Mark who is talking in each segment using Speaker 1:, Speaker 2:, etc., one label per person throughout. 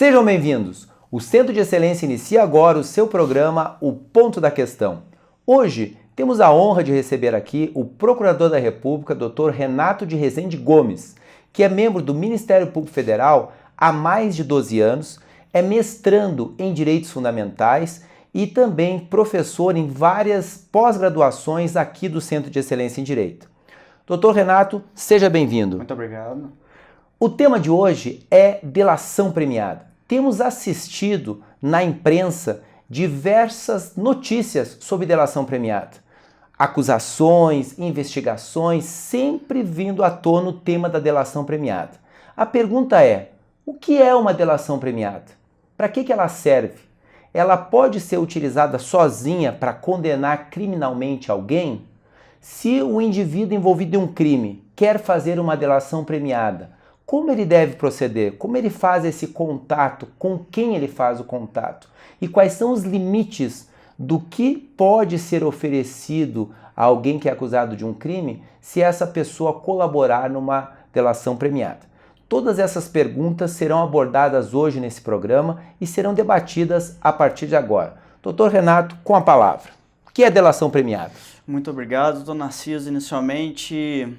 Speaker 1: Sejam bem-vindos! O Centro de Excelência inicia agora o seu programa O Ponto da Questão. Hoje temos a honra de receber aqui o Procurador da República, Dr. Renato de Rezende Gomes, que é membro do Ministério Público Federal há mais de 12 anos, é mestrando em Direitos Fundamentais e também professor em várias pós-graduações aqui do Centro de Excelência em Direito. Dr. Renato, seja bem-vindo.
Speaker 2: Muito obrigado.
Speaker 1: O tema de hoje é delação premiada. Temos assistido na imprensa diversas notícias sobre delação premiada. Acusações, investigações, sempre vindo à tona o tema da delação premiada. A pergunta é, o que é uma delação premiada? Para que ela serve? Ela pode ser utilizada sozinha para condenar criminalmente alguém? Se o indivíduo envolvido em um crime quer fazer uma delação premiada, como ele deve proceder? Como ele faz esse contato? Com quem ele faz o contato? E quais são os limites do que pode ser oferecido a alguém que é acusado de um crime se essa pessoa colaborar numa delação premiada? Todas essas perguntas serão abordadas hoje nesse programa e serão debatidas a partir de agora. Doutor Renato, com a palavra. O que é delação premiada?
Speaker 2: Muito obrigado, doutor Narciso. Inicialmente,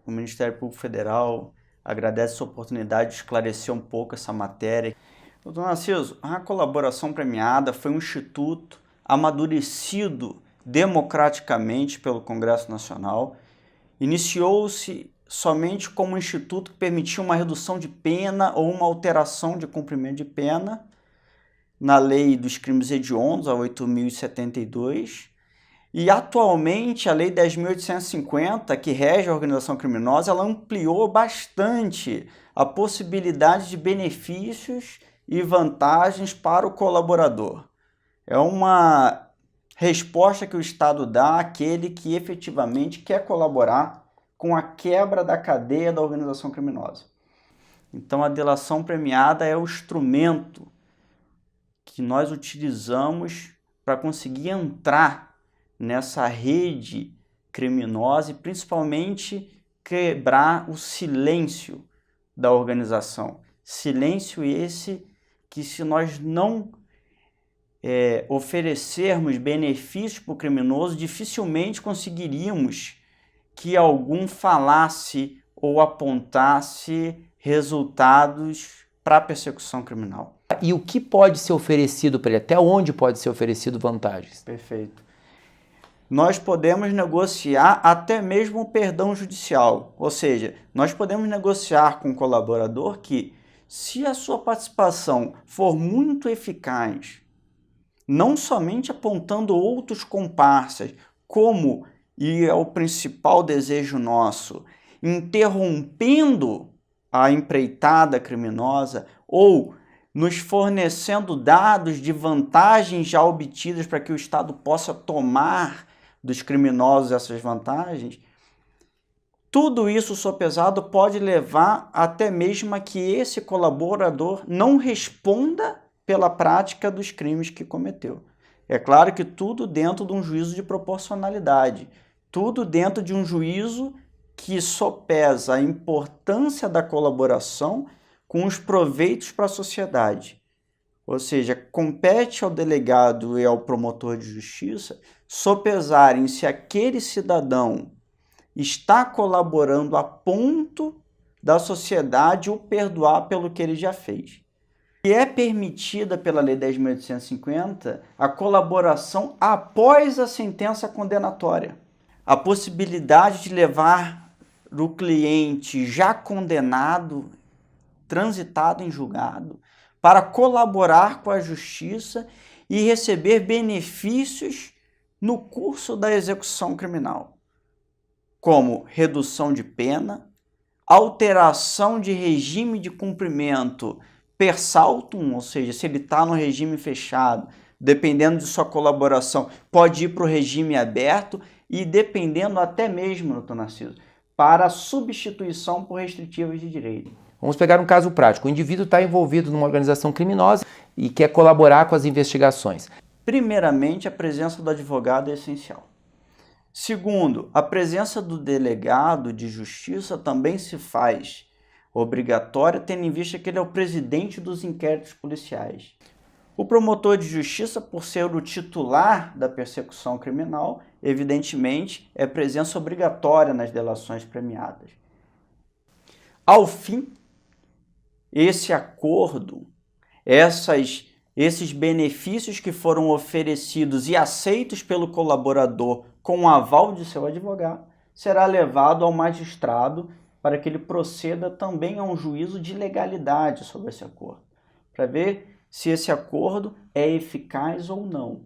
Speaker 2: o Ministério Público Federal agradece essa oportunidade de esclarecer um pouco essa matéria. Doutor Narciso, a colaboração premiada foi um instituto amadurecido democraticamente pelo Congresso Nacional. Iniciou-se somente como um instituto que permitia uma redução de pena ou uma alteração de cumprimento de pena na Lei dos Crimes Hediondos, a 8.072, e atualmente a Lei 10.850, que rege a organização criminosa, ela ampliou bastante a possibilidade de benefícios e vantagens para o colaborador. É uma resposta que o Estado dá àquele que efetivamente quer colaborar com a quebra da cadeia da organização criminosa. Então a delação premiada é o instrumento que nós utilizamos para conseguir entrar nessa rede criminosa e principalmente quebrar o silêncio da organização. Silêncio esse que, se nós não oferecermos benefícios para o criminoso, dificilmente conseguiríamos que algum falasse ou apontasse resultados para a persecução criminal.
Speaker 1: E o que pode ser oferecido para ele? Até onde pode ser oferecido vantagens?
Speaker 2: Perfeito. Nós podemos negociar até mesmo o perdão judicial, ou seja, nós podemos negociar com o colaborador que, se a sua participação for muito eficaz, não somente apontando outros comparsas, como, e é o principal desejo nosso, interrompendo a empreitada criminosa ou nos fornecendo dados de vantagens já obtidas para que o Estado possa tomar dos criminosos essas vantagens, tudo isso sopesado pode levar até mesmo a que esse colaborador não responda pela prática dos crimes que cometeu. É claro que tudo dentro de um juízo de proporcionalidade, tudo dentro de um juízo que sopesa a importância da colaboração com os proveitos para a sociedade. Ou seja, compete ao delegado e ao promotor de justiça sopesarem se aquele cidadão está colaborando a ponto da sociedade o perdoar pelo que ele já fez. E é permitida pela Lei 10.850 a colaboração após a sentença condenatória. A possibilidade de levar o cliente já condenado, transitado em julgado, para colaborar com a justiça e receber benefícios no curso da execução criminal, como redução de pena, alteração de regime de cumprimento per saltum, ou seja, se ele está no regime fechado, dependendo de sua colaboração, pode ir para o regime aberto e dependendo até mesmo, doutor Narciso, para substituição por restritivas de direito.
Speaker 1: Vamos pegar um caso prático. O indivíduo está envolvido numa organização criminosa e quer colaborar com as investigações.
Speaker 2: Primeiramente, a presença do advogado é essencial. Segundo, a presença do delegado de justiça também se faz obrigatória, tendo em vista que ele é o presidente dos inquéritos policiais. O promotor de justiça, por ser o titular da persecução criminal, evidentemente, é presença obrigatória nas delações premiadas. Ao fim, esse acordo, esses benefícios que foram oferecidos e aceitos pelo colaborador com o aval de seu advogado, será levado ao magistrado para que ele proceda também a um juízo de legalidade sobre esse acordo, para ver se esse acordo é eficaz ou não.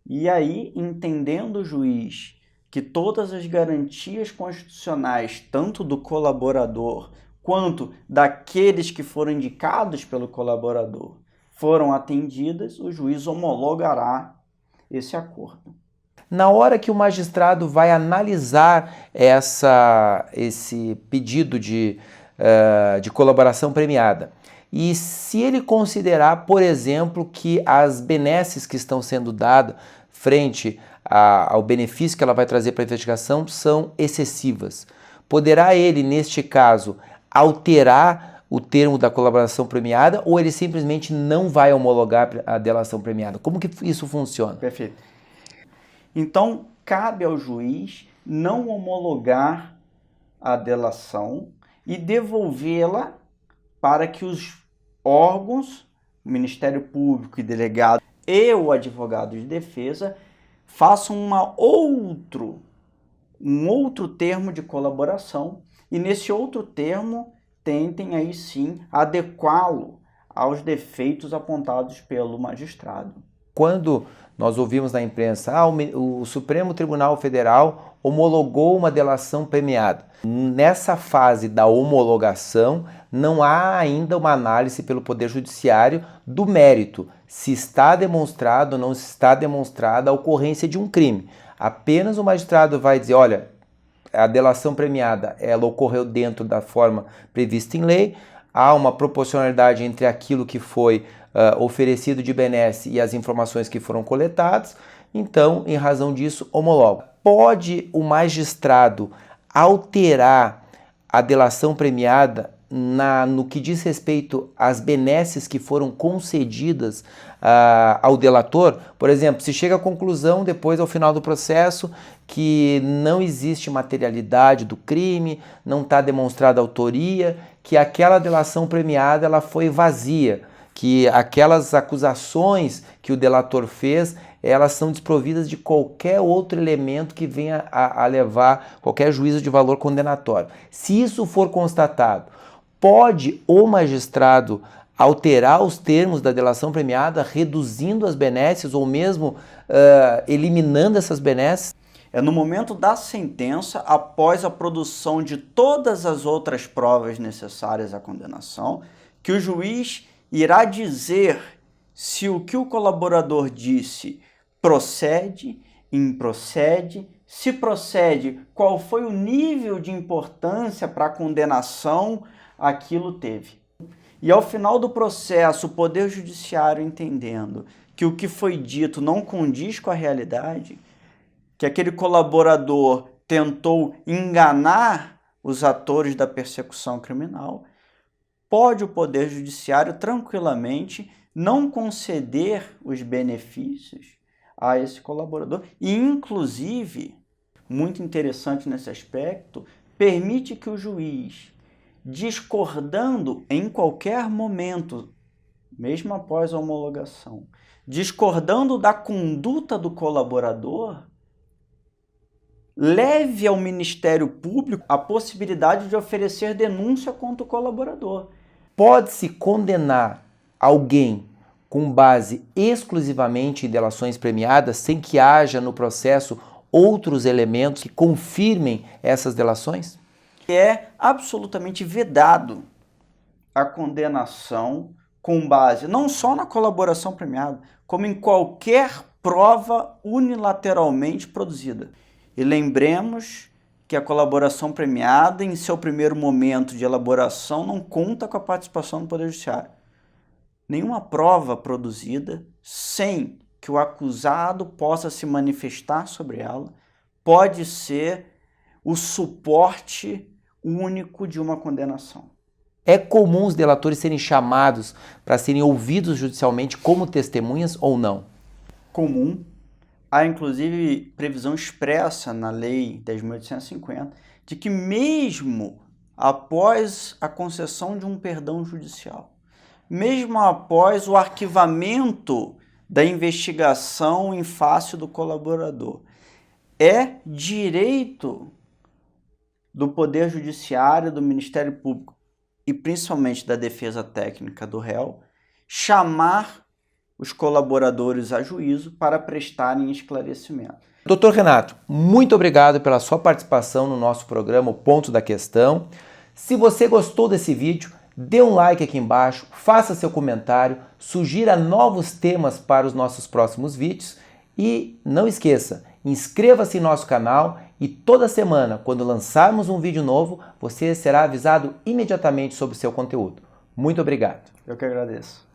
Speaker 2: E aí, entendendo o juiz que todas as garantias constitucionais, tanto do colaborador quanto daqueles que foram indicados pelo colaborador, foram atendidas, o juiz homologará esse acordo.
Speaker 1: Na hora que o magistrado vai analisar esse pedido de colaboração premiada, e se ele considerar, por exemplo, que as benesses que estão sendo dadas frente ao benefício que ela vai trazer para a investigação são excessivas, poderá ele, neste caso, alterar o termo da colaboração premiada ou ele simplesmente não vai homologar a delação premiada? Como que isso funciona?
Speaker 2: Perfeito. Então, cabe ao juiz não homologar a delação e devolvê-la para que os órgãos, o Ministério Público e delegado e o advogado de defesa façam um outro termo de colaboração e nesse outro termo tentem aí sim adequá-lo aos defeitos apontados pelo magistrado.
Speaker 1: Quando nós ouvimos na imprensa, o Supremo Tribunal Federal homologou uma delação premiada. Nessa fase da homologação, não há ainda uma análise pelo Poder Judiciário do mérito, se está demonstrado ou não está demonstrada a ocorrência de um crime. Apenas o magistrado vai dizer, olha, a delação premiada ela ocorreu dentro da forma prevista em lei, há uma proporcionalidade entre aquilo que foi oferecido de benesse e as informações que foram coletadas, então, em razão disso, homologa. Pode o magistrado alterar a delação premiada no que diz respeito às benesses que foram concedidas ao delator? Por exemplo, se chega à conclusão, depois ao final do processo, que não existe materialidade do crime, não está demonstrada autoria, que aquela delação premiada ela foi vazia, que aquelas acusações que o delator fez, elas são desprovidas de qualquer outro elemento que venha a levar qualquer juízo de valor condenatório. Se isso for constatado, pode o magistrado alterar os termos da delação premiada, reduzindo as benesses ou mesmo eliminando essas benesses?
Speaker 2: É no momento da sentença, após a produção de todas as outras provas necessárias à condenação, que o juiz irá dizer se o que o colaborador disse procede, improcede, se procede, qual foi o nível de importância para a condenação aquilo teve. E ao final do processo, o Poder Judiciário entendendo que o que foi dito não condiz com a realidade, que aquele colaborador tentou enganar os atores da persecução criminal, pode o Poder Judiciário tranquilamente não conceder os benefícios a esse colaborador e, inclusive, muito interessante nesse aspecto, permite que o juiz, discordando em qualquer momento, mesmo após a homologação, discordando da conduta do colaborador, leve ao Ministério Público a possibilidade de oferecer denúncia contra o colaborador.
Speaker 1: Pode-se condenar alguém com base exclusivamente em delações premiadas, sem que haja no processo outros elementos que confirmem essas delações?
Speaker 2: É absolutamente vedado a condenação com base não só na colaboração premiada, como em qualquer prova unilateralmente produzida. E lembremos que a colaboração premiada, em seu primeiro momento de elaboração, não conta com a participação do Poder Judiciário. Nenhuma prova produzida sem que o acusado possa se manifestar sobre ela pode ser o suporte único de uma condenação.
Speaker 1: É comum os delatores serem chamados para serem ouvidos judicialmente como testemunhas ou não?
Speaker 2: Comum. Há inclusive previsão expressa na Lei 10.850 de que mesmo após a concessão de um perdão judicial, mesmo após o arquivamento da investigação em face do colaborador, é direito do Poder Judiciário, do Ministério Público e principalmente da defesa técnica do réu, chamar os colaboradores a juízo para prestarem esclarecimento.
Speaker 1: Doutor Renato, muito obrigado pela sua participação no nosso programa O Ponto da Questão. Se você gostou desse vídeo, dê um like aqui embaixo, faça seu comentário, sugira novos temas para os nossos próximos vídeos e não esqueça, inscreva-se em nosso canal e toda semana, quando lançarmos um vídeo novo, você será avisado imediatamente sobre o seu conteúdo. Muito obrigado.
Speaker 2: Eu que agradeço.